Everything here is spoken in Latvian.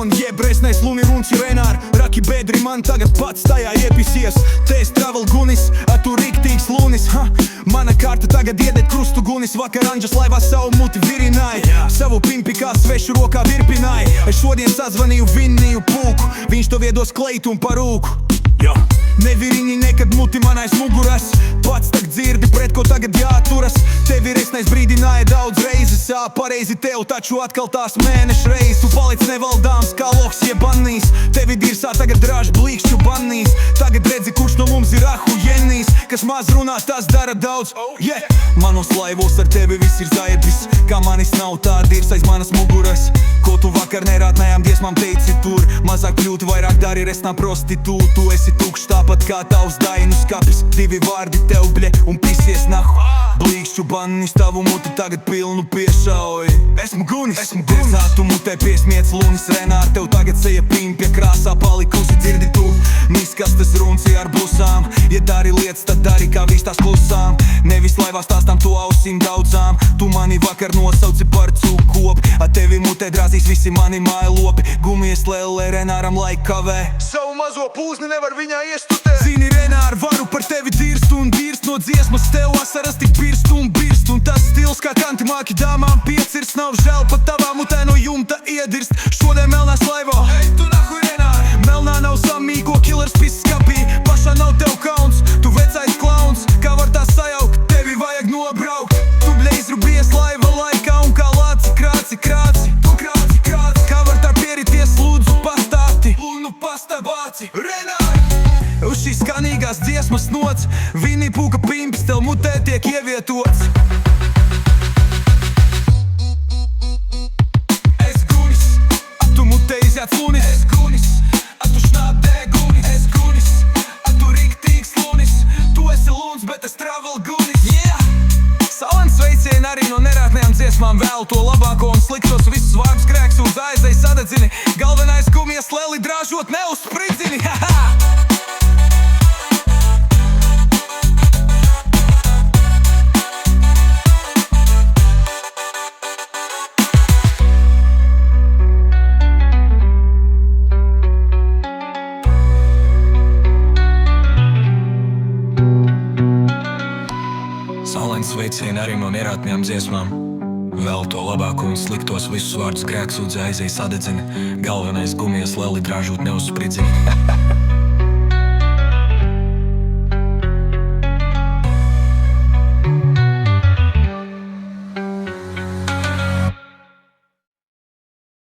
man jeb resnais luni runci Renār Raki bedri man tagad pats tajā iepisies Tēs travel gunis, a tu riktīgs lunis Mana kārta tagad iedēt krustu gunis Vakar Anģas laivā savu muti virināja Savu pimpi kā svešu rokā virpināja Es šodien sazvanīju Vinniju pulku Viņš to viedos kleitu un parūku Neviriņi nekad muti man aiz muguras Pats tak dzirdi, pret ko tagad jāturas Tevi resnais brīdināja daudz reizes Pareizi tev, taču atkal tās mēneša reizes Tu palic nevaldāms kā loks jeb bannīs Tevi dirsā tagad drāž blīkšķu bannīs Tagad redzi, kurš no mums ir ahujenīs Kas maz runā, tas dara daudz Manos laivos ar tevi viss ir zaibis Kā manis nav, tā dirs aiz manas muguras Ko tu vakar nerādnējām dziesmām teici tur Mazāk kļūt, vairāk dari resnā prostitūtu Tu esi tukšs tāpat kā tavs dainu skapis Divi vārdi tev bļe un pisies nahu Blīkšķu bannis tavu muti tagad pilnu piešauj Esmu gunis, Tiesā tu mutē piesmiec lunis Renār Tev tagad seja pimpja krāsā palikusi dzirdi tu Miskastes runci ar blusām Ja dari lietas, tad dari kā viņš tās klusām Nevis laivā stāstām to ausīm daudzām Tu mani vakar nosauci par cūkopi A tevi mutē drāzīs visi mani mājlopi Gumies lēlē Renāram laik kavē Savu mazo pūzni nevar viņā iestutēt Zini Renār, varu par tevi dirst un dirst No dziesmas tev asaras tik pirst un birst Un tas stils kā kanti māki dāmām piecirst Nav žēl pat tavā mutē no jumta iedirst Šodien melnās laivā Ej tu nahuj Renār Melnā nav samīgo killers piss skapī Pašā nav tev kauns, tu vecais klauns Kā var tā sajaukt, tevi vajag nobraukt Tu bļa izrubies laiva laikā Un kā lāci krāci Tu krāci Kā var tā pierities lūdzu pastāti Un nu pastābāci Renār Uz šīs skanīgās dziesmas nots Vini pūka pimps tev mutē tiek ievietots Es gunis, A tu mutē izjāc lunis es gunis A tu šnāpdē gunis, es gunis A tu riktīgs lunis Tu esi luns, bet es travel gunis Salens sveicieni arī no nerātnējām dziesmām Vēl to labāko un sliktos visus vārdus grēks uz aizai sadedzini Galvenais gumies leli drāžot neuzspridzini Salens sveicieni arī no nerātnējām dziesmām Vēl to labāko un sliktos visus vārdus grēks uz aizai sadedzini Galvenais gumies leli drāžot neuzspridzini